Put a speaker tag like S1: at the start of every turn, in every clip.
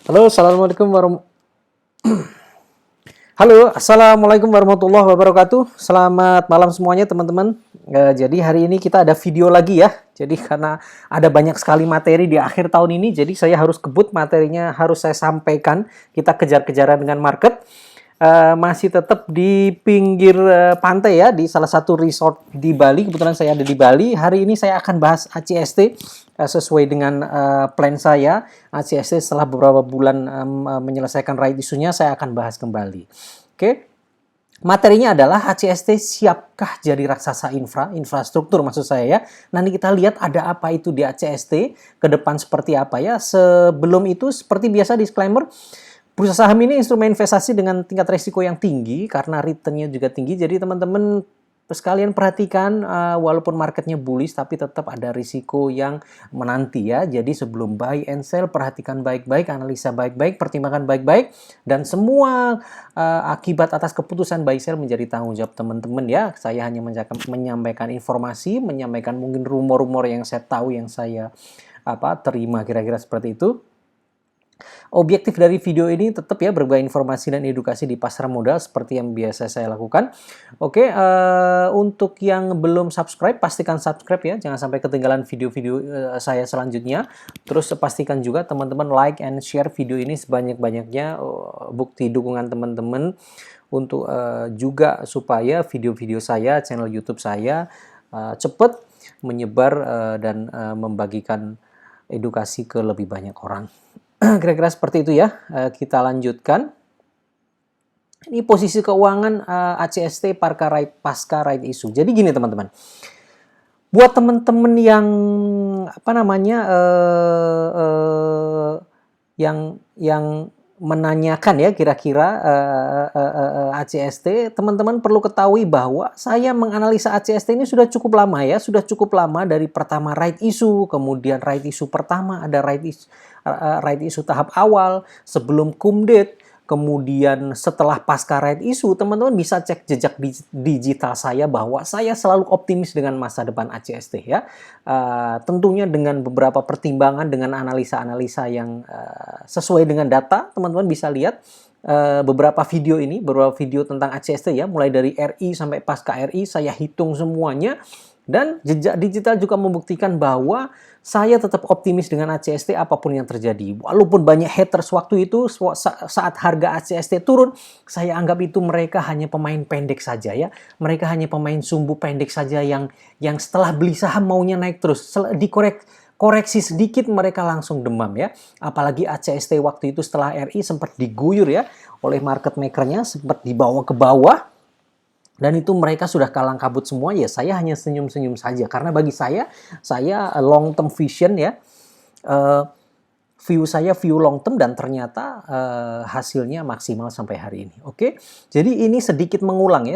S1: Halo, assalamualaikum warahmatullahi wabarakatuh. Selamat malam semuanya teman-teman. Jadi hari ini kita ada video lagi ya. Jadi karena ada banyak sekali materi di akhir tahun ini, jadi saya harus kebut materinya harus saya sampaikan. Kita kejar-kejaran dengan market. Masih tetap di pinggir pantai ya, di salah satu resort di Bali. Kebetulan saya ada di Bali. Hari ini saya akan bahas ACST sesuai dengan plan saya. ACST setelah beberapa bulan menyelesaikan right isunya, saya akan bahas kembali. Oke. Materinya adalah ACST siapkah jadi raksasa infrastruktur maksud saya ya. Nanti kita lihat ada apa itu di ACST, ke depan seperti apa ya. Sebelum itu seperti biasa disclaimer, bursa saham ini instrumen investasi dengan tingkat risiko yang tinggi karena returnnya juga tinggi. Jadi teman-teman sekalian perhatikan walaupun marketnya bullish tapi tetap ada risiko yang menanti ya. Jadi sebelum buy and sell perhatikan baik-baik, analisa baik-baik, pertimbangkan baik-baik, dan semua akibat atas keputusan buy sell menjadi tanggung jawab teman-teman ya. Saya hanya menyampaikan informasi, menyampaikan mungkin rumor-rumor yang saya tahu, yang saya terima, kira-kira seperti itu. Objektif dari video ini tetap ya berbagi informasi dan edukasi di pasar modal seperti yang biasa saya lakukan. Oke, untuk yang belum subscribe, pastikan subscribe ya. Jangan sampai ketinggalan video-video saya selanjutnya. Terus pastikan juga teman-teman like and share video ini sebanyak-banyaknya. Bukti dukungan teman-teman untuk juga supaya video-video saya, channel YouTube saya cepat menyebar dan membagikan edukasi ke lebih banyak orang. Kira-kira seperti itu ya. Kita lanjutkan. Ini posisi keuangan ACST pasca right issue. Jadi gini teman-teman. Buat teman-teman yang yang menanyakan ya kira-kira ACST, teman-teman perlu ketahui bahwa saya menganalisa ACST ini sudah cukup lama ya, sudah cukup lama dari pertama right issue, kemudian right issue pertama, ada right issue tahap awal, sebelum kumdet, kemudian setelah pasca right issue, teman-teman bisa cek jejak digital saya bahwa saya selalu optimis dengan masa depan ACST ya. Tentunya dengan beberapa pertimbangan, dengan analisa-analisa yang sesuai dengan data, teman-teman bisa lihat beberapa video tentang ACST ya, mulai dari RI sampai pasca RI, saya hitung semuanya. Dan jejak digital juga membuktikan bahwa saya tetap optimis dengan ACST apapun yang terjadi. Walaupun banyak haters waktu itu, saat harga ACST turun, saya anggap itu mereka hanya pemain pendek saja ya. Mereka hanya pemain sumbu pendek saja yang setelah beli saham maunya naik terus. Koreksi sedikit mereka langsung demam ya. Apalagi ACST waktu itu setelah RI sempat diguyur ya oleh market makernya, sempat dibawa ke bawah. Dan itu mereka sudah kalang kabut semua ya, saya hanya senyum-senyum saja. Karena bagi saya long term vision ya, view long term, dan ternyata hasilnya maksimal sampai hari ini. Oke, jadi ini sedikit mengulang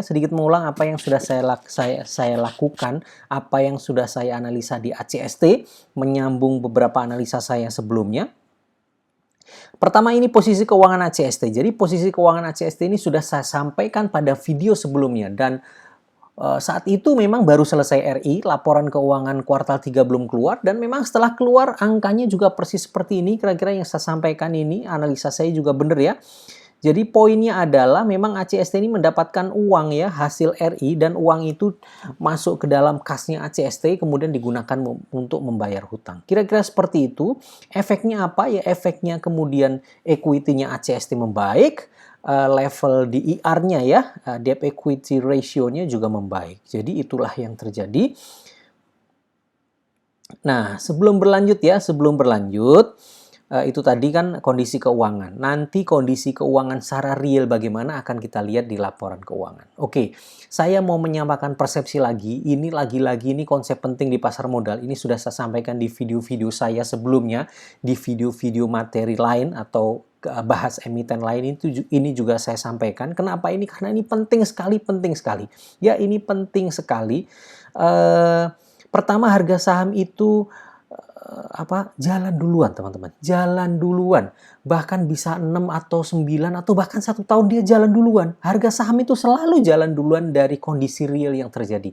S1: apa yang sudah saya lakukan, apa yang sudah saya analisa di ACST, menyambung beberapa analisa saya sebelumnya. Pertama, ini posisi keuangan ACST. Jadi posisi keuangan ACST ini sudah saya sampaikan pada video sebelumnya. Dan saat itu memang baru selesai RI, laporan keuangan kuartal 3 belum keluar. Dan memang setelah keluar angkanya juga persis seperti ini. Kira-kira yang saya sampaikan ini, analisa saya juga benar ya. Jadi poinnya adalah memang ACST ini mendapatkan uang ya, hasil RI, dan uang itu masuk ke dalam kasnya ACST kemudian digunakan untuk membayar hutang. Kira-kira seperti itu. Efeknya apa ya? Efeknya kemudian equity-nya ACST membaik, level DER-nya ya, debt equity ratio-nya juga membaik. Jadi itulah yang terjadi. Nah, sebelum berlanjut, itu tadi kan kondisi keuangan. Nanti kondisi keuangan secara real bagaimana akan kita lihat di laporan keuangan. Oke, saya mau menyampaikan persepsi lagi. Ini lagi-lagi ini konsep penting di pasar modal. Ini sudah saya sampaikan di video-video saya sebelumnya, di video-video materi lain atau bahas emiten lain, ini juga saya sampaikan. Kenapa ini? Karena ini penting sekali. Ya, ini penting sekali. Pertama, harga saham itu jalan duluan teman-teman, jalan duluan, bahkan bisa 6 atau 9 atau bahkan 1 tahun dia jalan duluan. Harga saham itu selalu jalan duluan dari kondisi real yang terjadi.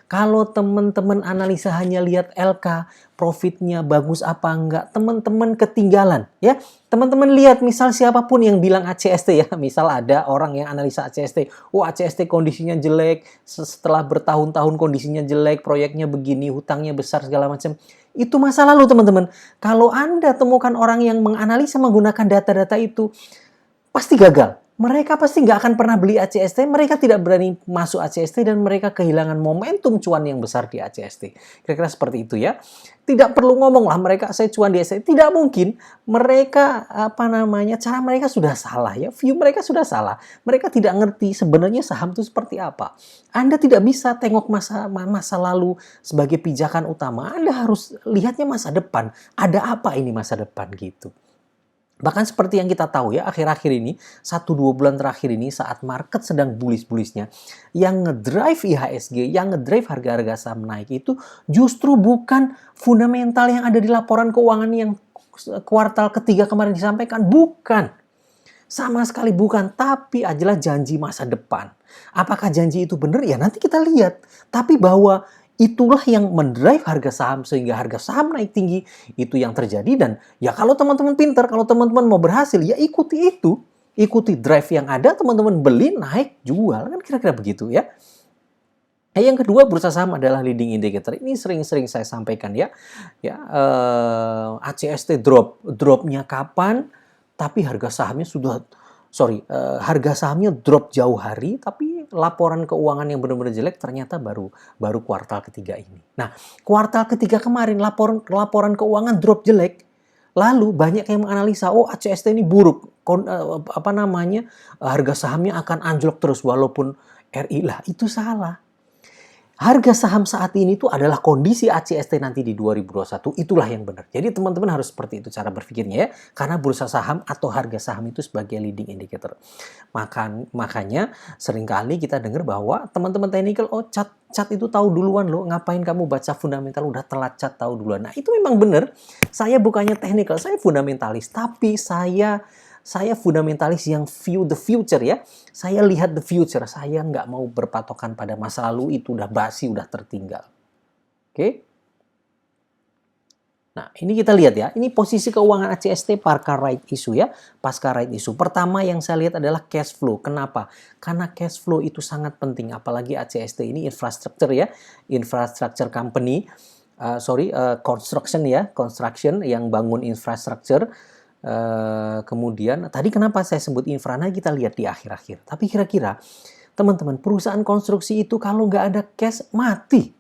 S1: Kalau teman-teman analisa hanya lihat LK, profitnya bagus apa enggak, teman-teman ketinggalan ya. Teman-teman lihat misal siapapun yang bilang ACST ya, misal ada orang yang analisa ACST, oh ACST kondisinya jelek, setelah bertahun-tahun kondisinya jelek, proyeknya begini, hutangnya besar segala macam. Itu masa lalu teman-teman. Kalau Anda temukan orang yang menganalisa menggunakan data-data itu, pasti gagal. Mereka pasti nggak akan pernah beli ACST, mereka tidak berani masuk ACST, dan mereka kehilangan momentum cuan yang besar di ACST. Kira-kira seperti itu ya. Tidak perlu ngomong lah mereka saya cuan di ACST, tidak mungkin. Mereka cara mereka sudah salah ya, view mereka sudah salah. Mereka tidak ngerti sebenarnya saham itu seperti apa. Anda tidak bisa tengok masa lalu sebagai pijakan utama. Anda harus lihatnya masa depan. Ada apa ini masa depan gitu. Bahkan seperti yang kita tahu ya, akhir-akhir ini, 1-2 bulan terakhir ini saat market sedang bullish-bullishnya, yang ngedrive IHSG, yang ngedrive harga-harga saham naik itu justru bukan fundamental yang ada di laporan keuangan yang kuartal ketiga kemarin disampaikan. Bukan. Sama sekali bukan, tapi adalah janji masa depan. Apakah janji itu benar? Ya nanti kita lihat. Tapi bahwa itulah yang mendrive harga saham sehingga harga saham naik tinggi, itu yang terjadi. Dan ya kalau teman-teman pintar, kalau teman-teman mau berhasil, ya ikuti itu. Ikuti drive yang ada, teman-teman beli, naik, jual. Kan kira-kira begitu ya. Yang kedua, bursa saham adalah leading indicator. Ini sering-sering saya sampaikan ya. ACST dropnya kapan? Tapi harga sahamnya harga sahamnya drop jauh hari, tapi laporan keuangan yang benar-benar jelek ternyata baru kuartal ketiga ini. Nah, kuartal ketiga kemarin laporan keuangan drop jelek, lalu banyak yang menganalisa, oh ACST ini buruk, harga sahamnya akan anjlok terus walaupun RI lah, itu salah. Harga saham saat ini itu adalah kondisi ACST nanti di 2021, itulah yang benar. Jadi teman-teman harus seperti itu cara berpikirnya ya, karena bursa saham atau harga saham itu sebagai leading indicator. Makanya seringkali kita dengar bahwa teman-teman technical, oh cat itu tahu duluan loh, ngapain kamu baca fundamental, udah telat cat tahu duluan. Nah itu memang benar, saya bukannya technical, saya fundamentalis, tapi saya fundamentalis yang view the future ya. Saya lihat the future. Saya nggak mau berpatokan pada masa lalu, itu udah basi, udah tertinggal. Oke. Nah, ini kita lihat ya. Ini posisi keuangan ACST pasca right issue ya. Pasca right issue. Pertama yang saya lihat adalah cash flow. Kenapa? Karena cash flow itu sangat penting. Apalagi ACST ini infrastructure ya. Infrastructure company. Construction ya. Construction yang bangun infrastructure. Kemudian tadi kenapa saya sebut infra, nah kita lihat di akhir-akhir. Tapi kira-kira teman-teman, perusahaan konstruksi itu kalau nggak ada cash mati.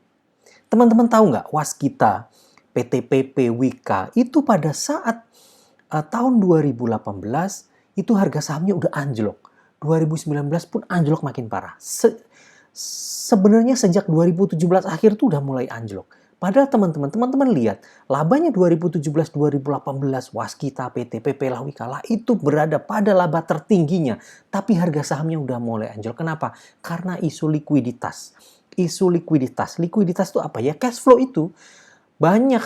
S1: Teman-teman tahu nggak Waskita, PTPP, Wika itu pada saat tahun 2018 itu harga sahamnya udah anjlok. 2019 pun anjlok makin parah. Sebenarnya sejak 2017 akhir tuh udah mulai anjlok. Padahal teman-teman lihat, labanya 2017-2018 Waskita, PTPP, Wika itu berada pada laba tertingginya. Tapi harga sahamnya udah mulai anjlok. Kenapa? Karena isu likuiditas. Isu likuiditas. Likuiditas itu apa ya? Cash flow itu banyak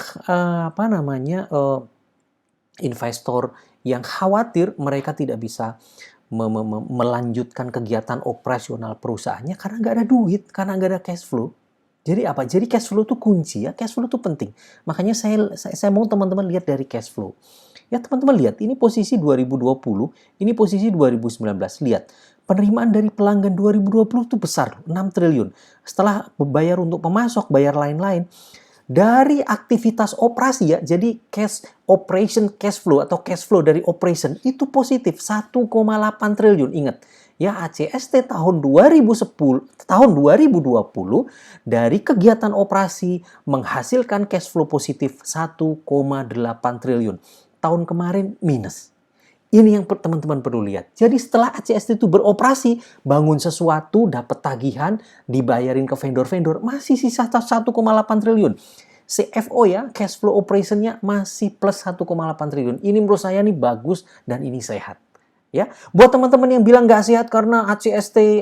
S1: investor yang khawatir mereka tidak bisa melanjutkan kegiatan operasional perusahaannya karena nggak ada duit, karena nggak ada cash flow. Jadi apa? Jadi cash flow itu kunci ya, cash flow itu penting. Makanya saya mau teman-teman lihat dari cash flow. Ya teman-teman lihat, ini posisi 2020, ini posisi 2019. Lihat, penerimaan dari pelanggan 2020 itu besar, 6 triliun. Setelah bayar untuk pemasok, bayar lain-lain. Dari aktivitas operasi ya, jadi cash flow atau cash flow dari operation itu positif 1,8 triliun. Ingat, ya ACST tahun 2020 dari kegiatan operasi menghasilkan cash flow positif 1,8 triliun. Tahun kemarin minus. Ini yang teman-teman perlu lihat. Jadi setelah ACST itu beroperasi, bangun sesuatu, dapat tagihan, dibayarin ke vendor-vendor, masih sisa 1,8 triliun. CFO ya, cash flow operation-nya masih plus 1,8 triliun. Ini menurut saya nih bagus dan ini sehat. Ya, buat teman-teman yang bilang nggak sehat karena ACST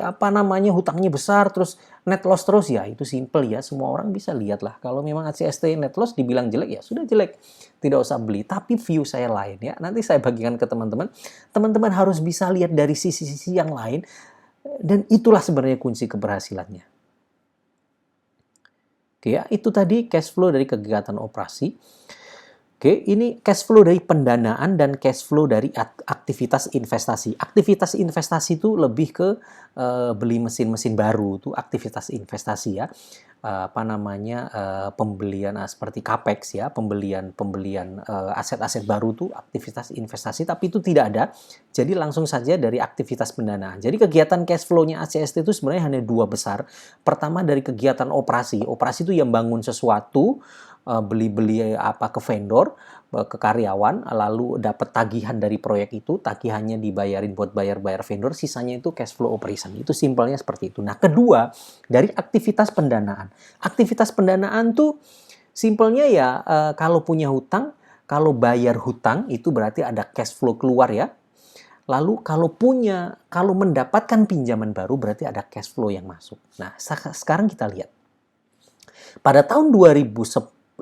S1: hutangnya besar terus net loss terus, ya itu simple ya, semua orang bisa lihat lah. Kalau memang ACST net loss dibilang jelek ya sudah jelek, tidak usah beli. Tapi view saya lain ya, nanti saya bagikan ke teman-teman. Teman-teman harus bisa lihat dari sisi-sisi yang lain dan itulah sebenarnya kunci keberhasilannya. Oke ya, itu tadi cash flow dari kegiatan operasi. Oke, ini cash flow dari pendanaan dan cash flow dari aktivitas investasi. Aktivitas investasi itu lebih ke beli mesin-mesin baru, itu aktivitas investasi ya. Pembelian seperti capex ya, pembelian aset-aset baru itu aktivitas investasi, tapi itu tidak ada. Jadi langsung saja dari aktivitas pendanaan. Jadi kegiatan cash flow-nya ACST itu sebenarnya hanya dua besar. Pertama dari kegiatan operasi. Operasi itu yang bangun sesuatu, beli-beli ke vendor, ke karyawan, lalu dapat tagihan dari proyek itu, tagihannya dibayarin buat bayar-bayar vendor, sisanya itu cash flow operation. Itu simpelnya seperti itu. Nah, kedua, dari aktivitas pendanaan. Aktivitas pendanaan tuh simpelnya ya, kalau punya hutang, kalau bayar hutang itu berarti ada cash flow keluar ya. Lalu kalau mendapatkan pinjaman baru berarti ada cash flow yang masuk. Nah, sekarang kita lihat. Pada tahun 2020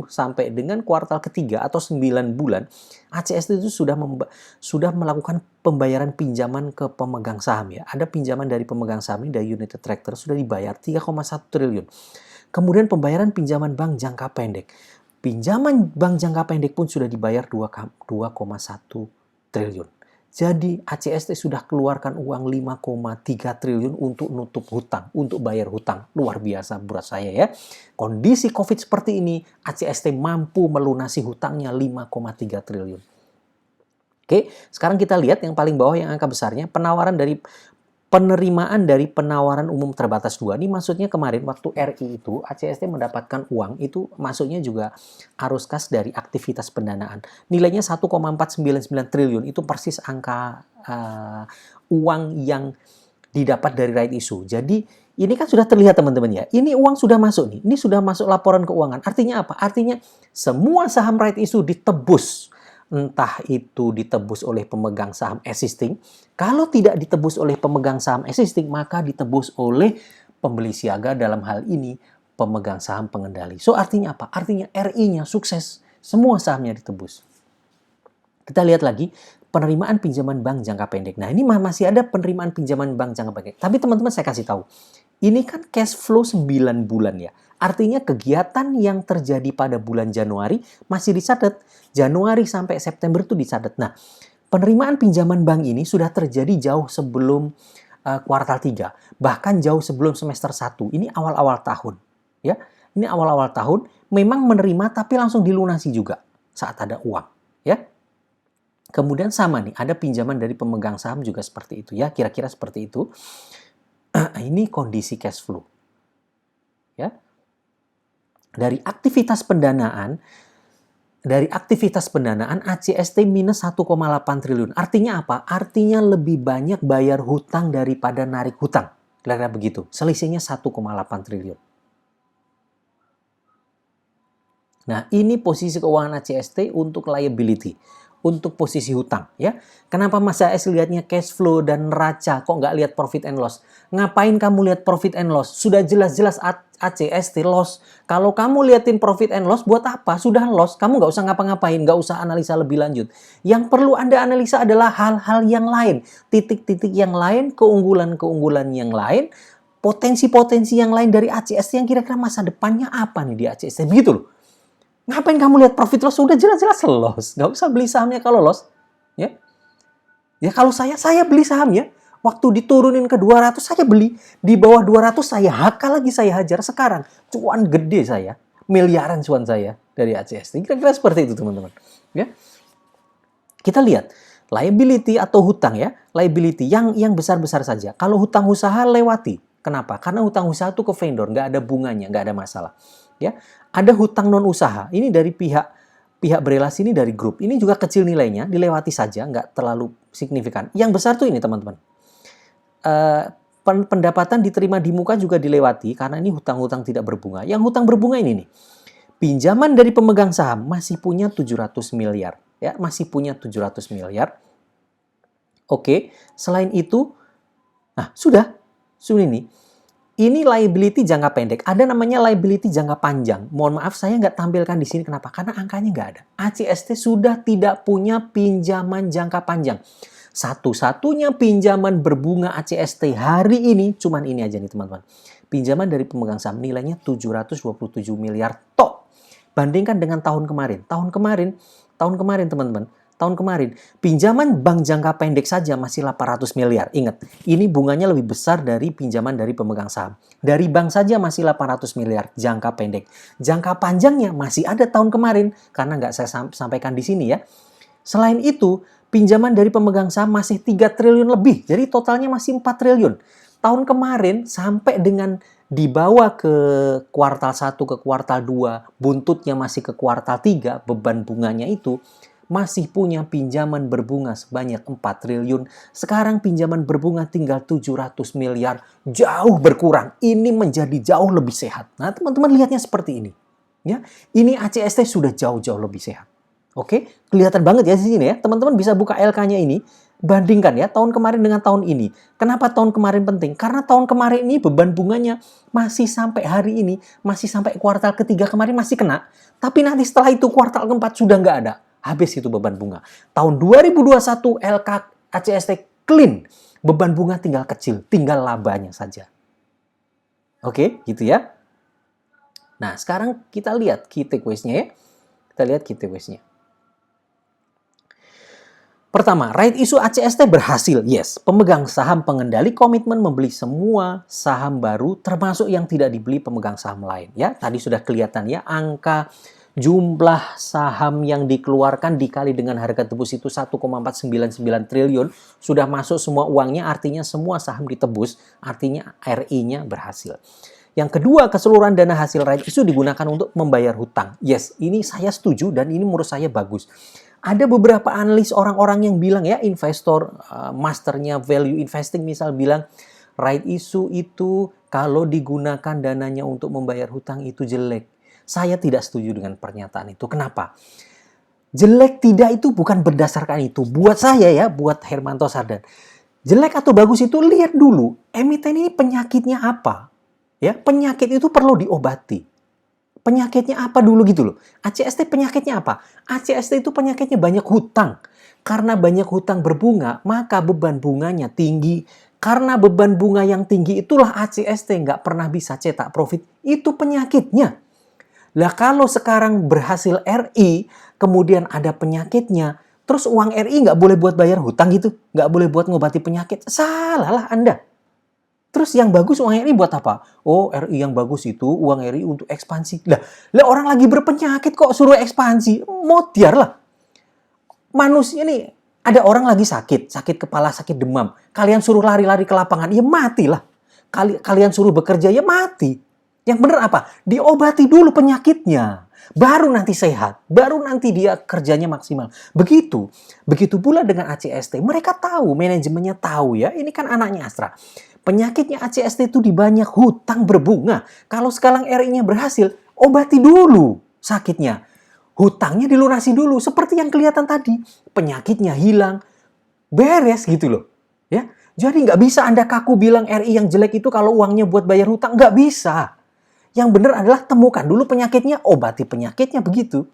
S1: sampai dengan kuartal ketiga atau 9 bulan, ACST itu sudah melakukan pembayaran pinjaman ke pemegang saham ya. Ada pinjaman dari pemegang saham ini dari United Tractor sudah dibayar 3,1 triliun. Kemudian pembayaran pinjaman bank jangka pendek. Pinjaman bank jangka pendek pun sudah dibayar 2,1 triliun. Jadi ACST sudah keluarkan uang 5,3 triliun untuk nutup hutang, untuk bayar hutang. Luar biasa buat saya ya. Kondisi COVID seperti ini, ACST mampu melunasi hutangnya 5,3 triliun. Oke, sekarang kita lihat yang paling bawah yang angka besarnya, penerimaan dari penawaran umum terbatas 2. Ini maksudnya kemarin waktu RI itu ACST mendapatkan uang, itu masuknya juga arus kas dari aktivitas pendanaan. Nilainya 1,499 triliun, itu persis angka uang yang didapat dari right issue. Jadi ini kan sudah terlihat teman-teman ya, ini uang sudah masuk nih, ini sudah masuk laporan keuangan. Artinya apa? Artinya semua saham right issue ditebus. Entah itu ditebus oleh pemegang saham existing. Kalau tidak ditebus oleh pemegang saham existing, maka ditebus oleh pembeli siaga, dalam hal ini pemegang saham pengendali. So artinya apa? Artinya RI-nya sukses. Semua sahamnya ditebus. Kita lihat lagi penerimaan pinjaman bank jangka pendek. Nah, ini masih ada penerimaan pinjaman bank jangka pendek. Tapi teman-teman saya kasih tahu. Ini kan cash flow 9 bulan ya. Artinya kegiatan yang terjadi pada bulan Januari masih dicatat. Januari sampai September itu dicatat. Nah, penerimaan pinjaman bank ini sudah terjadi jauh sebelum kuartal 3. Bahkan jauh sebelum semester 1. Ini awal-awal tahun. Ya, ini awal-awal tahun memang menerima tapi langsung dilunasi juga saat ada uang. Ya. Kemudian sama nih, ada pinjaman dari pemegang saham juga seperti itu. Ya, kira-kira seperti itu. Ini kondisi cash flow. Ya. Dari aktivitas pendanaan ACST minus 1,8 triliun. Artinya apa? Artinya lebih banyak bayar hutang daripada narik hutang. Kira-kira begitu. Selisihnya 1,8 triliun. Nah, ini posisi keuangan ACST untuk liability. Untuk posisi hutang ya. Kenapa Mas AS lihatnya cash flow dan neraca kok nggak lihat profit and loss? Ngapain kamu lihat profit and loss? Sudah jelas-jelas ACST loss. Kalau kamu liatin profit and loss buat apa? Sudah loss, kamu nggak usah ngapa-ngapain, nggak usah analisa lebih lanjut. Yang perlu Anda analisa adalah hal-hal yang lain, titik-titik yang lain, keunggulan-keunggulan yang lain, potensi-potensi yang lain dari ACST yang kira-kira masa depannya apa nih di ACST. Begitu loh. Ngapain kamu lihat profit loss? Sudah jelas-jelas loss. Nggak usah beli sahamnya kalau loss. Ya, ya kalau saya beli sahamnya. Waktu diturunin ke 200 saya beli. Di bawah 200 saya hakal lagi, saya hajar. Sekarang cuan gede saya. Miliaran cuan saya dari ACST. Kira-kira seperti itu teman-teman. Ya. Kita lihat. Liability atau hutang ya. Liability yang besar-besar saja. Kalau hutang usaha lewati. Kenapa? Karena hutang usaha itu ke vendor. Nggak ada bunganya. Nggak ada masalah. Ya, ada hutang non usaha. Ini dari pihak berelasi, ini dari grup. Ini juga kecil nilainya, dilewati saja, nggak terlalu signifikan. Yang besar tuh ini teman-teman. Pendapatan diterima di muka juga dilewati karena ini hutang-hutang tidak berbunga. Yang hutang berbunga ini nih. Pinjaman dari pemegang saham masih punya 700 miliar, ya, masih punya 700 miliar. Oke, selain itu sudah ini. Ini liability jangka pendek. Ada namanya liability jangka panjang. Mohon maaf saya nggak tampilkan di sini. Kenapa? Karena angkanya nggak ada. ACST sudah tidak punya pinjaman jangka panjang. Satu-satunya pinjaman berbunga ACST hari ini, cuman ini aja nih teman-teman. Pinjaman dari pemegang saham nilainya 727 miliar tok. Bandingkan dengan tahun kemarin. Tahun kemarin teman-teman. Tahun kemarin, pinjaman bank jangka pendek saja masih 800 miliar. Ingat, ini bunganya lebih besar dari pinjaman dari pemegang saham. Dari bank saja masih 800 miliar jangka pendek. Jangka panjangnya masih ada tahun kemarin, karena nggak saya sampaikan di sini ya. Selain itu, pinjaman dari pemegang saham masih 3 triliun lebih. Jadi totalnya masih 4 triliun. Tahun kemarin sampai dengan dibawa ke kuartal 1 ke kuartal 2, buntutnya masih ke kuartal 3, beban bunganya itu masih punya pinjaman berbunga sebanyak 4 triliun. Sekarang pinjaman berbunga tinggal 700 miliar. Jauh berkurang. Ini menjadi jauh lebih sehat. Nah, teman-teman lihatnya seperti ini. Ya, ini ACST sudah jauh-jauh lebih sehat. Oke, kelihatan banget ya di sini ya. Teman-teman bisa buka LK-nya ini. Bandingkan ya tahun kemarin dengan tahun ini. Kenapa tahun kemarin penting? Karena tahun kemarin ini beban bunganya masih sampai hari ini, masih sampai kuartal ketiga kemarin masih kena. Tapi nanti setelah itu kuartal keempat sudah nggak ada. Habis itu beban bunga. Tahun 2021 LK ACST clean. Beban bunga tinggal kecil, tinggal labanya saja. Oke, gitu ya. Nah, sekarang kita lihat key takeaways-nya ya. Kita lihat key takeaways-nya. Pertama, right issue ACST berhasil. Yes, pemegang saham pengendali komitmen membeli semua saham baru termasuk yang tidak dibeli pemegang saham lain. Ya, tadi sudah kelihatan ya angka jumlah saham yang dikeluarkan dikali dengan harga tebus itu 1,499 triliun. Sudah masuk semua uangnya, artinya semua saham ditebus, artinya RI-nya berhasil. Yang kedua, keseluruhan dana hasil right issue digunakan untuk membayar hutang. Yes, ini saya setuju dan ini menurut saya bagus. Ada beberapa analis orang-orang yang bilang ya, investor masternya value investing misal bilang, right issue itu kalau digunakan dananya untuk membayar hutang itu jelek. Saya tidak setuju dengan pernyataan itu. Kenapa? Jelek tidak itu bukan berdasarkan itu. Buat saya ya, buat Hermanto Sardan. Jelek atau bagus itu lihat dulu, emiten ini penyakitnya apa. Ya, penyakit itu perlu diobati. Penyakitnya apa dulu gitu loh. ACST penyakitnya apa? ACST itu penyakitnya banyak hutang. Karena banyak hutang berbunga, maka beban bunganya tinggi. Karena beban bunga yang tinggi itulah ACST nggak pernah bisa cetak profit. Itu penyakitnya. Lah kalau sekarang berhasil RI, kemudian ada penyakitnya, terus uang RI nggak boleh buat bayar hutang gitu, nggak boleh buat ngobati penyakit, salah lah Anda. Terus yang bagus uang RI buat apa? Oh, RI yang bagus itu uang RI untuk ekspansi. Lah orang lagi berpenyakit kok suruh ekspansi, modiar lah. Manusia ini ada orang lagi sakit kepala, sakit demam. Kalian suruh lari-lari ke lapangan, ya matilah. Kalian suruh bekerja, ya mati. Yang benar apa? Diobati dulu penyakitnya. Baru nanti sehat. Baru nanti dia kerjanya maksimal. Begitu pula dengan ACST. Mereka tahu, manajemennya tahu ya. Ini kan anaknya Astra. Penyakitnya ACST itu di banyak hutang berbunga. Kalau sekarang RI-nya berhasil, obati dulu sakitnya. Hutangnya dilunasi dulu. Seperti yang kelihatan tadi. Penyakitnya hilang. Beres gitu loh. Ya. Jadi nggak bisa Anda kaku bilang RI yang jelek itu kalau uangnya buat bayar hutang. Nggak bisa. Yang benar adalah temukan dulu penyakitnya, obati penyakitnya begitu.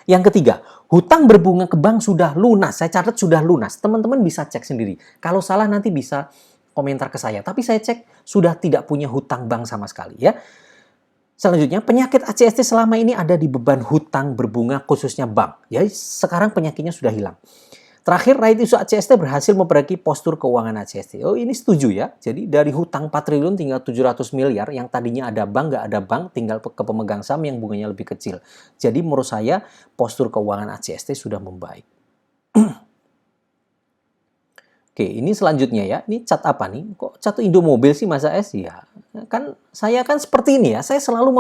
S1: Yang ketiga, hutang berbunga ke bank sudah lunas. Saya catat sudah lunas. Teman-teman bisa cek sendiri. Kalau salah nanti bisa komentar ke saya. Tapi saya cek sudah tidak punya hutang bank sama sekali ya. Selanjutnya, penyakit ACST selama ini ada di beban hutang berbunga khususnya bank. Ya, sekarang penyakitnya sudah hilang. Terakhir, right issue ACST berhasil memperbaiki postur keuangan ACST. Oh, ini setuju ya. Jadi dari hutang 4 triliun tinggal 700 miliar. Yang tadinya ada bank, nggak ada bank, tinggal ke pemegang saham yang bunganya lebih kecil. Jadi menurut saya, postur keuangan ACST sudah membaik. Oke, ini selanjutnya ya. Ini cat apa nih? Kok cat Indomobil sih Mas AS? Ya, kan saya kan seperti ini ya. Saya selalu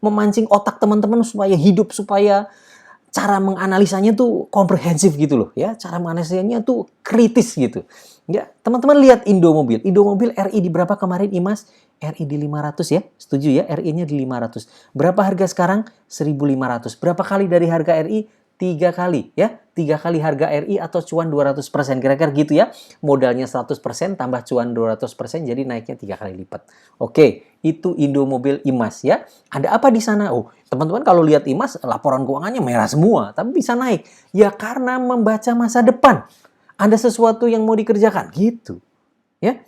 S1: memancing otak teman-teman supaya hidup, supaya cara menganalisanya tuh komprehensif gitu loh ya, cara menganalisanya tuh kritis gitu. Ya, teman-teman lihat Indomobil. Indomobil RI di berapa kemarin Imas? RI di 500 ya. Setuju ya, RI-nya di 500. Berapa harga sekarang? 1.500. Berapa kali dari harga RI? 3 kali ya. 3 kali harga RI atau cuan 200%. Kira-kira gitu ya. Modalnya 100% tambah cuan 200% jadi naiknya 3 kali lipat. Oke, itu Indomobil Imas ya. Ada apa di sana? Oh, teman-teman kalau lihat Imas laporan keuangannya merah semua, tapi bisa naik. Ya karena membaca masa depan. Ada sesuatu yang mau dikerjakan gitu. Ya.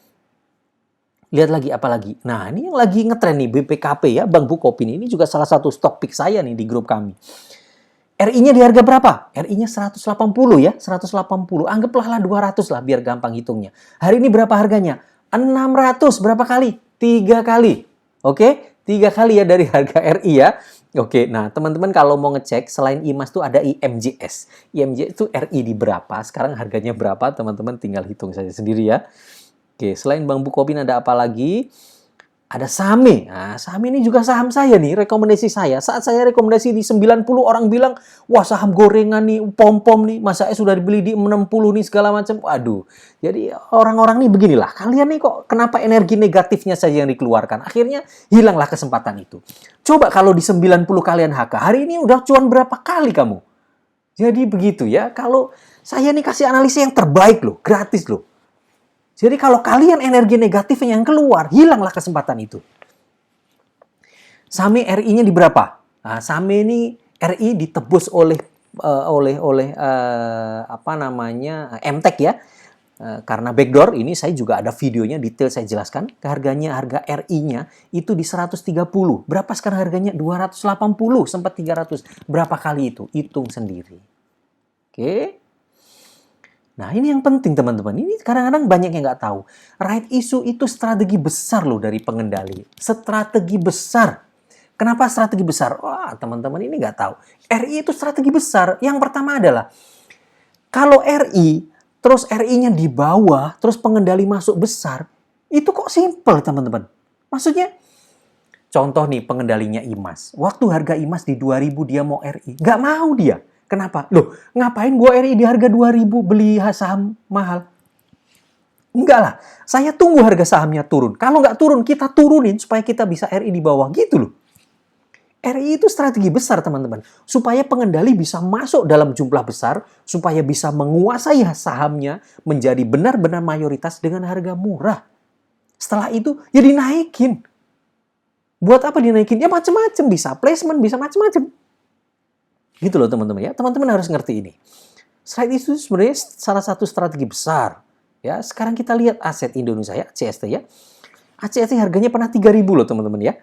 S1: Lihat lagi apa lagi? Nah, ini yang lagi ngetren nih BPKP ya, Bank Bukopin ini juga salah satu stok pick saya nih di grup kami. RI-nya di harga berapa? RI-nya 180 ya, 180. Anggaplah 200 lah biar gampang hitungnya. Hari ini berapa harganya? 600. Berapa kali? 3 kali. Oke? 3 kali ya dari harga RI ya. Oke, nah teman-teman kalau mau ngecek selain IMAS tuh ada IMJS. IMJS itu RI di berapa? Sekarang harganya berapa? Teman-teman tinggal hitung saja sendiri ya. Oke, selain Bank Bukopin ada apa lagi? Ada Sahame. Nah, Sahame ini juga saham saya nih, rekomendasi saya. Saat saya rekomendasi di 90 orang bilang, wah saham gorengan nih, pom-pom nih, masa sudah dibeli di 60 nih segala macam. Waduh. Jadi orang-orang nih beginilah. Kalian nih kok kenapa energi negatifnya saja yang dikeluarkan? Akhirnya hilanglah kesempatan itu. Coba kalau di 90 kalian HK, hari ini udah cuan berapa kali kamu? Jadi begitu ya. Kalau saya nih kasih analisis yang terbaik loh, gratis loh. Jadi kalau kalian energi negatifnya yang keluar, hilanglah kesempatan itu. Saham RI-nya di berapa? Nah, saham ini RI ditebus oleh apa namanya MTEK ya. Karena backdoor ini saya juga ada videonya detail saya jelaskan. Harga RI-nya itu di 130. Berapa sekarang harganya? 280 sempat 300. Berapa kali itu? Hitung sendiri. Oke. Nah, ini yang penting teman-teman. Ini kadang-kadang banyak yang nggak tahu. Right issue itu strategi besar loh dari pengendali. Strategi besar. Kenapa strategi besar? Wah, teman-teman ini nggak tahu. RI itu strategi besar. Yang pertama adalah, kalau RI, terus RI-nya di bawah, terus pengendali masuk besar, itu kok simple teman-teman. Maksudnya, contoh nih pengendalinya IMAS. Waktu harga IMAS di 2000 dia mau RI. Nggak mau dia. Kenapa? Loh, ngapain gue RI di harga 2000 beli saham mahal? Enggak lah, saya tunggu harga sahamnya turun. Kalau nggak turun, kita turunin supaya kita bisa RI di bawah gitu loh. RI itu strategi besar teman-teman. Supaya pengendali bisa masuk dalam jumlah besar, supaya bisa menguasai sahamnya menjadi benar-benar mayoritas dengan harga murah. Setelah itu, ya dinaikin. Buat apa dinaikin? Ya macam-macam, bisa placement, bisa macam-macam. Gitu loh teman-teman ya. Teman-teman harus ngerti ini. Slide itu sebenarnya salah satu strategi besar. Ya, sekarang kita lihat aset Indonesia ya, ACST ya. ACST harganya pernah 3.000 loh teman-teman ya.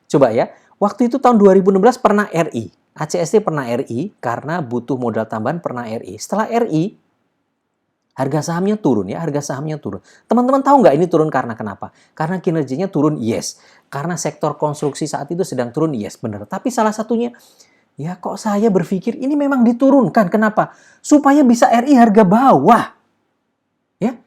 S1: Coba ya, waktu itu tahun 2016 pernah RI. ACST pernah RI karena butuh modal tambahan pernah RI. Setelah RI, harga sahamnya turun ya, harga sahamnya turun. Teman-teman tahu nggak ini turun karena kenapa? Karena kinerjanya turun, yes. Karena sektor konstruksi saat itu sedang turun, yes, benar. Tapi salah satunya, ya kok saya berpikir ini memang diturunkan. Kenapa? Supaya bisa RI harga bawah. Ya.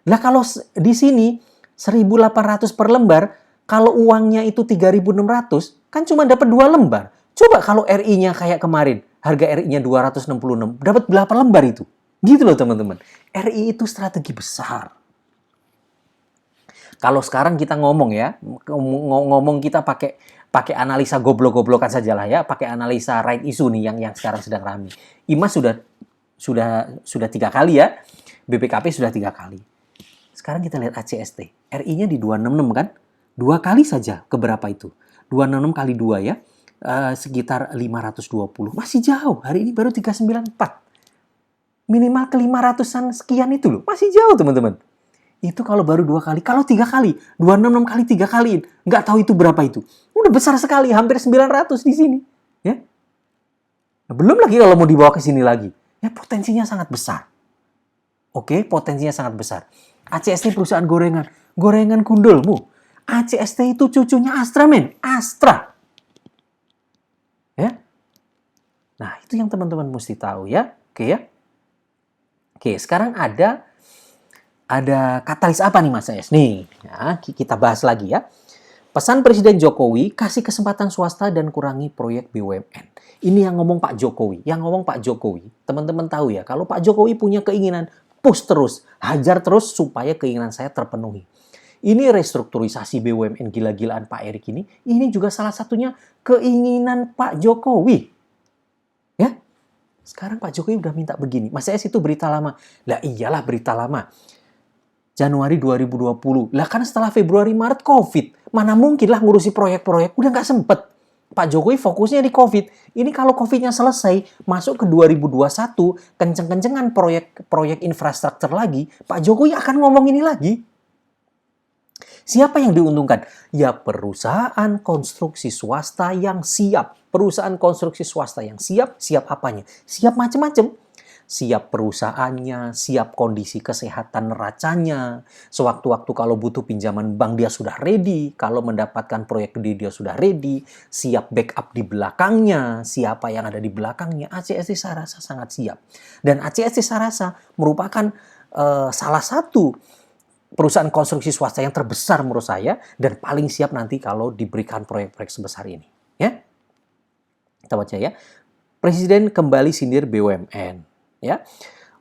S1: Lah kalau di sini 1.800 per lembar, kalau uangnya itu 3.600, kan cuma dapat 2 lembar. Coba kalau RI-nya kayak kemarin, harga RI-nya 266, dapat berapa lembar itu? Gitu loh teman-teman. RI itu strategi besar. Kalau sekarang kita ngomong ya, ngomong kita pakai analisa goblok-goblokan saja lah ya, pakai analisa right issue nih yang sekarang sedang ramai. IMAS sudah 3 kali ya, BPKP sudah 3 kali. Sekarang kita lihat ACST, RI-nya di 266 kan? 2 kali saja ke berapa itu? 266 kali 2 ya, sekitar 520. Masih jauh, hari ini baru 394. Minimal ke 500-an sekian itu loh, masih jauh teman-teman. Itu kalau baru 2 kali. Kalau 3 kali, 266 kali 3 kaliin, nggak tahu itu berapa itu. Udah besar sekali, hampir 900 di sini. Ya. Nah, belum lagi kalau mau dibawa ke sini lagi. Ya potensinya sangat besar. Oke, potensinya sangat besar. ACST perusahaan gorengan. Gorengan kundulmu. ACST itu cucunya Astra, men. Astra. Ya. Nah, itu yang teman-teman mesti tahu ya. Oke ya. Oke, sekarang ada katalis apa nih Mas AS? Nih, ya, kita bahas lagi ya. Pesan Presiden Jokowi, kasih kesempatan swasta dan kurangi proyek BUMN. Ini yang ngomong Pak Jokowi. Yang ngomong Pak Jokowi. Teman-teman tahu ya, kalau Pak Jokowi punya keinginan, push terus, hajar terus supaya keinginan saya terpenuhi. Ini restrukturisasi BUMN gila-gilaan Pak Erik ini juga salah satunya keinginan Pak Jokowi. Ya, sekarang Pak Jokowi udah minta begini. Mas AS itu berita lama. Lah iyalah berita lama. Januari 2020. Lah kan setelah Februari Maret COVID. Mana mungkin lah ngurusi proyek-proyek. Udah nggak sempet. Pak Jokowi fokusnya di COVID. Ini kalau COVID-nya selesai, masuk ke 2021, kenceng-kencengan proyek infrastruktur lagi, Pak Jokowi akan ngomong ini lagi. Siapa yang diuntungkan? Ya perusahaan konstruksi swasta yang siap. Perusahaan konstruksi swasta yang siap, siap apanya? Siap macam-macam. Siap perusahaannya, siap kondisi kesehatan neracanya. Sewaktu-waktu kalau butuh pinjaman bank dia sudah ready. Kalau mendapatkan proyek gede dia sudah ready. Siap backup di belakangnya. Siapa yang ada di belakangnya. ACSD saya rasa sangat siap. Dan ACSD saya rasa merupakan salah satu perusahaan konstruksi swasta yang terbesar menurut saya. Dan paling siap nanti kalau diberikan proyek-proyek sebesar ini. Ya, kita baca ya. Presiden kembali sindir BUMN. Ya,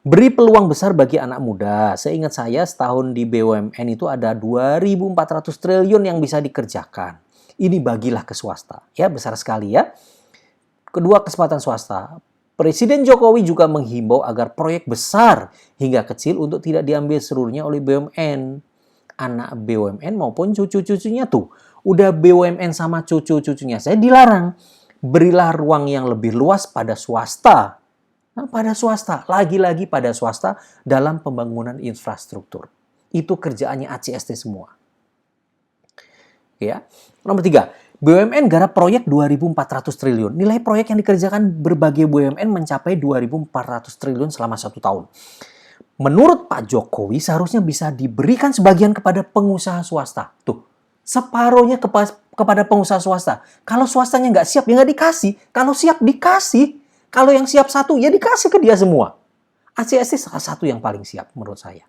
S1: beri peluang besar bagi anak muda. Seingat saya setahun di BUMN itu ada 2.400 triliun yang bisa dikerjakan. Ini bagilah ke swasta. Ya, besar sekali ya. Kedua, kesempatan swasta. Presiden Jokowi juga menghimbau agar proyek besar hingga kecil untuk tidak diambil seluruhnya oleh BUMN. Anak BUMN maupun cucu-cucunya tuh. Udah BUMN sama cucu-cucunya saya dilarang. Berilah ruang yang lebih luas pada swasta. Nah, pada swasta, lagi-lagi pada swasta dalam pembangunan infrastruktur. Itu kerjaannya ACSD semua. Ya. Nomor 3, BUMN garap proyek 2.400 triliun. Nilai proyek yang dikerjakan berbagai BUMN mencapai 2.400 triliun selama 1 tahun. Menurut Pak Jokowi seharusnya bisa diberikan sebagian kepada pengusaha swasta. Tuh, separuhnya kepada pengusaha swasta. Kalau swastanya nggak siap, ya nggak dikasih. Kalau siap, dikasih. Kalau yang siap satu, ya dikasih ke dia semua. ACSD salah satu yang paling siap menurut saya.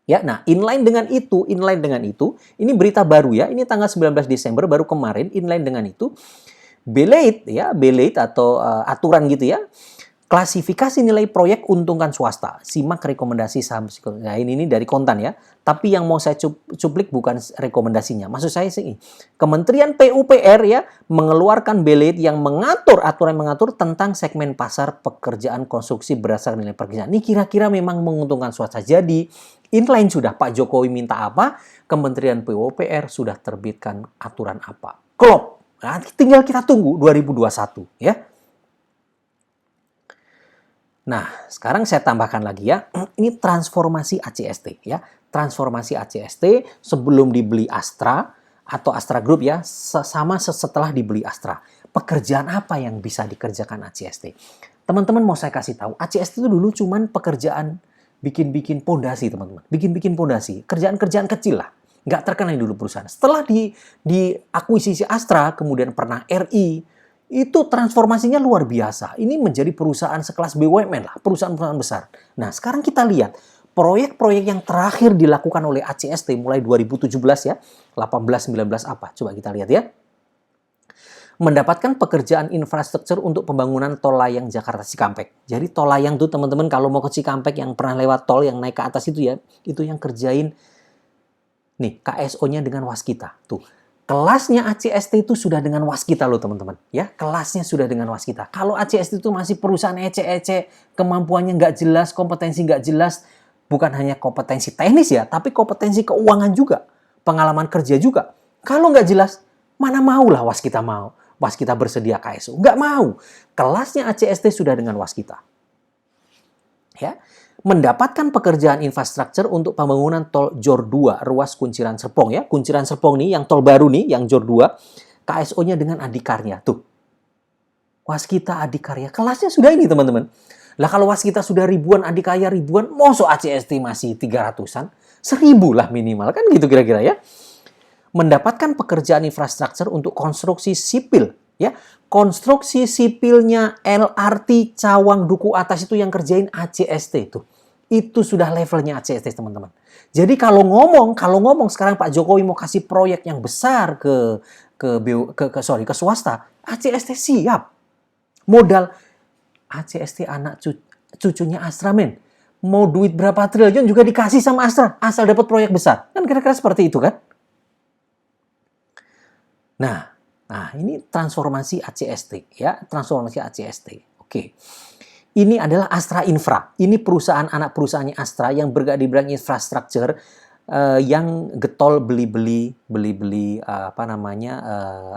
S1: Ya, nah inline dengan itu, ini berita baru ya, ini tanggal 19 Desember baru kemarin, inline dengan itu, Belate atau aturan gitu ya, klasifikasi nilai proyek untungkan swasta. Simak rekomendasi saham. Nah, ini dari Kontan ya. Tapi yang mau saya cuplik bukan rekomendasinya. Maksud saya sih, Kementerian PUPR ya mengeluarkan Belate yang aturan mengatur tentang segmen pasar pekerjaan konstruksi berdasarkan nilai pekerjaan. Ini kira-kira memang menguntungkan swasta. Jadi, inline sudah Pak Jokowi minta apa, Kementerian PUPR sudah terbitkan aturan apa. Klop. Nah, tinggal kita tunggu 2021 ya. Nah, sekarang saya tambahkan lagi ya, ini transformasi ACSD ya. Transformasi ACSD sebelum dibeli Astra atau Astra Group ya, sama setelah dibeli Astra. Pekerjaan apa yang bisa dikerjakan ACSD? Teman-teman mau saya kasih tahu, ACSD itu dulu cuman pekerjaan bikin-bikin pondasi teman-teman. Bikin-bikin pondasi, kerjaan-kerjaan kecil lah. Nggak terkenal dulu perusahaan. Setelah diakuisisi Astra, kemudian pernah RI, itu transformasinya luar biasa. Ini menjadi perusahaan sekelas BUMN lah, perusahaan-perusahaan besar. Nah, sekarang kita lihat proyek-proyek yang terakhir dilakukan oleh ACSD mulai 2017 ya, 18, 19 apa? Coba kita lihat ya. Mendapatkan pekerjaan infrastruktur untuk pembangunan tol layang Jakarta Cikampek. Jadi tol layang tuh teman-teman kalau mau ke Cikampek yang pernah lewat tol yang naik ke atas itu ya, itu yang kerjain nih KSO-nya dengan waskita. Tuh. Kelasnya ACSD itu sudah dengan waskita loh teman-teman. Ya, kelasnya sudah dengan waskita. Kalau ACSD itu masih perusahaan ece-ece, kemampuannya nggak jelas, kompetensi nggak jelas, bukan hanya kompetensi teknis ya, tapi kompetensi keuangan juga, pengalaman kerja juga. Kalau nggak jelas, mana maulah waskita mau. Waskita bersedia KSO. Nggak mau. Kelasnya ACSD sudah dengan waskita. Ya. Mendapatkan pekerjaan infrastruktur untuk pembangunan tol Jor 2 ruas Kunciran Serpong ya. Kunciran Serpong nih yang tol baru nih yang Jor 2, KSO-nya dengan adikarya tuh. Waskita adikarya, kelasnya sudah ini teman-teman. Lah kalau waskita sudah ribuan, adikarya ribuan, mosok ACSD masih 300-an? 1.000 lah minimal kan gitu kira-kira ya. Mendapatkan pekerjaan infrastruktur untuk konstruksi sipil ya. Konstruksi sipilnya LRT Cawang Duku Atas itu yang kerjain ACSD itu. Itu sudah levelnya ACSD teman-teman. Jadi kalau ngomong sekarang Pak Jokowi mau kasih proyek yang besar ke swasta, ACSD siap. Modal ACSD anak cucunya Astra men. Mau duit berapa triliun juga dikasih sama Astra asal dapat proyek besar. Kan kira-kira seperti itu kan? Nah, ini transformasi ACSD ya, transformasi ACSD. Oke. Ini adalah Astra Infra. Ini perusahaan anak perusahaannya Astra yang bergerak di bidang infrastruktur yang getol beli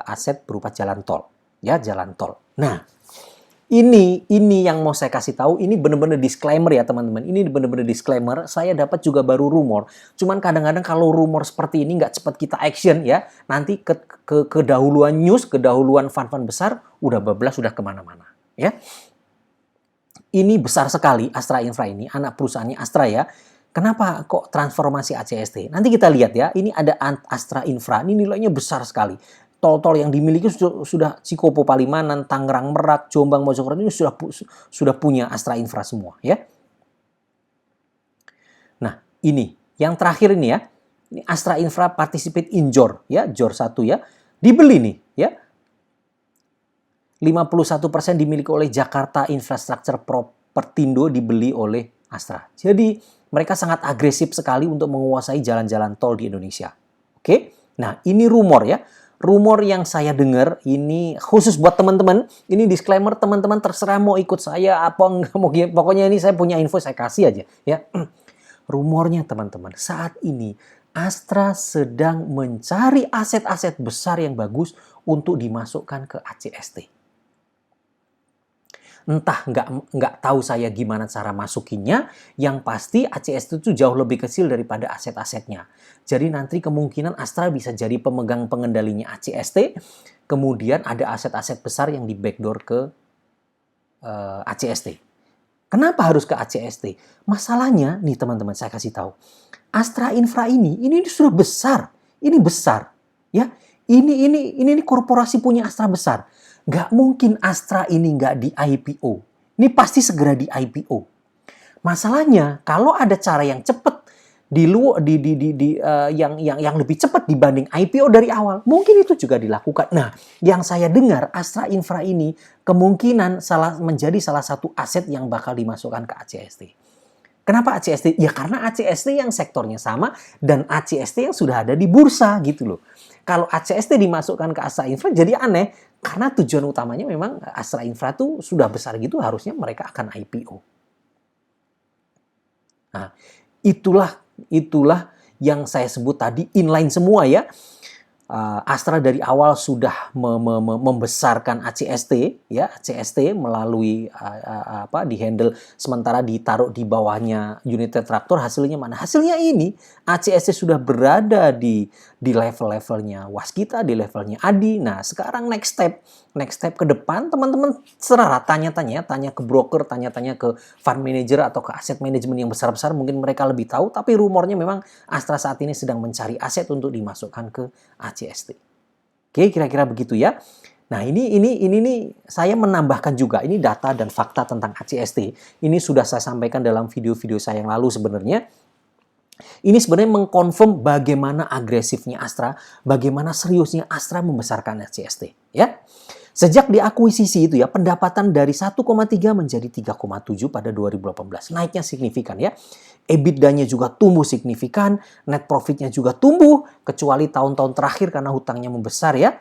S1: aset berupa jalan tol, ya, jalan tol. Nah, Ini yang mau saya kasih tahu, ini bener-bener disclaimer ya teman-teman. Ini bener-bener disclaimer. Saya dapat juga baru rumor. Cuman kadang-kadang kalau rumor seperti ini nggak cepat kita action ya, nanti kedahuluan news, kedahuluan fund-fund besar, udah bablas, udah kemana-mana ya. Ini besar sekali Astra Infra ini, anak perusahaannya Astra ya. Kenapa kok transformasi ACST? Nanti kita lihat ya, ini ada Astra Infra, ini nilainya besar sekali. Tol-tol yang dimiliki sudah Cikopo, Palimanan, Tangerang, Merak, Jombang, Mojokerto ini sudah punya Astra Infra semua ya. Nah, ini yang terakhir ini ya. Ini Astra Infra Participate in JOR ya, JOR 1 ya. Dibeli nih ya. 51% dimiliki oleh Jakarta Infrastructure Propertindo, dibeli oleh Astra. Jadi mereka sangat agresif sekali untuk menguasai jalan-jalan tol di Indonesia. Oke. Nah, ini rumor ya. Rumor yang saya dengar ini khusus buat teman-teman. Ini disclaimer, teman-teman terserah mau ikut saya apa enggak, mau pokoknya ini saya punya info, saya kasih aja ya. Rumornya teman-teman, saat ini Astra sedang mencari aset-aset besar yang bagus untuk dimasukkan ke ACST. Entah nggak tahu saya gimana cara masukinnya, yang pasti ACST itu jauh lebih kecil daripada aset-asetnya. Jadi nanti kemungkinan Astra bisa jadi pemegang pengendalinya ACST, kemudian ada aset-aset besar yang di backdoor ke ACST. Kenapa harus ke ACST? Masalahnya nih teman-teman, saya kasih tahu. Astra Infra ini sudah besar. Ini besar. Ya, ini korporasi punya Astra besar. Nggak mungkin Astra ini nggak di IPO. Ini pasti segera di IPO. Masalahnya kalau ada cara yang cepat yang lebih cepat dibanding IPO dari awal, mungkin itu juga dilakukan. Nah, yang saya dengar Astra Infra ini kemungkinan menjadi salah satu aset yang bakal dimasukkan ke ACST. Kenapa ACST? Ya karena ACST yang sektornya sama dan ACST yang sudah ada di bursa gitu loh. Kalau ACST dimasukkan ke Astra Infra jadi aneh karena tujuan utamanya memang Astra Infra tuh sudah besar gitu, harusnya mereka akan IPO. Nah, itulah yang saya sebut tadi inline semua ya. Astra dari awal sudah membesarkan ACST ya, ACST melalui dihandle, sementara ditaruh di bawahnya United Tractor. Hasilnya mana? Hasilnya ini ACST sudah berada di level-levelnya Waskita, di levelnya Adi. Nah, sekarang next step ke depan teman-teman serah tanya ke broker, tanya ke fund manager atau ke aset manajemen yang besar-besar, mungkin mereka lebih tahu, tapi rumornya memang Astra saat ini sedang mencari aset untuk dimasukkan ke ACST. Oke, kira-kira begitu ya. Nah, ini nih saya menambahkan juga ini data dan fakta tentang ACST. Ini sudah saya sampaikan dalam video-video saya yang lalu sebenarnya. Ini sebenarnya mengkonfirm bagaimana agresifnya Astra, bagaimana seriusnya Astra membesarkan ACST ya. Sejak diakuisisi itu ya, pendapatan dari 1,3 menjadi 3,7 pada 2018. Naiknya signifikan ya. EBITDA-nya juga tumbuh signifikan, net profit-nya juga tumbuh, kecuali tahun-tahun terakhir karena hutangnya membesar ya.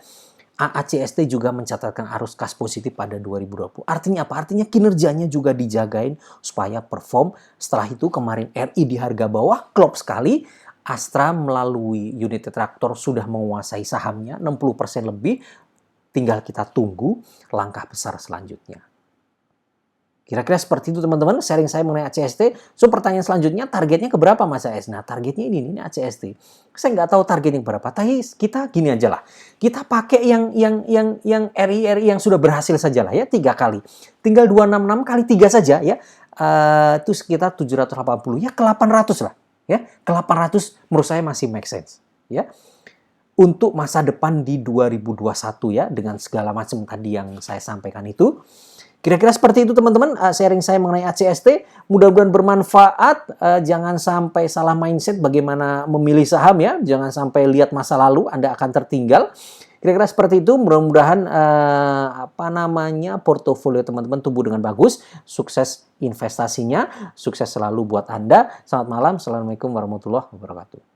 S1: ACST juga mencatatkan arus kas positif pada 2020. Artinya apa? Artinya kinerjanya juga dijagain supaya perform. Setelah itu kemarin RI di harga bawah, klop sekali. Astra melalui United Tractor sudah menguasai sahamnya 60% lebih. Tinggal kita tunggu langkah besar selanjutnya. Kira-kira seperti itu teman-teman, sharing saya mengenai ACST. So pertanyaan selanjutnya, targetnya ke berapa Mas AS? Nah, targetnya ini ACST. Saya nggak tahu targetnya berapa, tapi kita gini aja lah. Kita pakai yang RI yang sudah berhasil saja lah ya, 3 kali. Tinggal 266 kali 3 saja ya. Itu sekitar 780 ya, ke 800 lah. Ya, ke 800 menurut saya masih make sense. Ya. Untuk masa depan di 2021 ya, dengan segala macam tadi yang saya sampaikan itu. Kira-kira seperti itu teman-teman, sharing saya mengenai ACST. Mudah-mudahan bermanfaat, jangan sampai salah mindset bagaimana memilih saham ya, jangan sampai lihat masa lalu, Anda akan tertinggal. Kira-kira seperti itu, mudah-mudahan portofolio teman-teman tumbuh dengan bagus, sukses investasinya, sukses selalu buat Anda. Selamat malam, Assalamualaikum warahmatullahi wabarakatuh.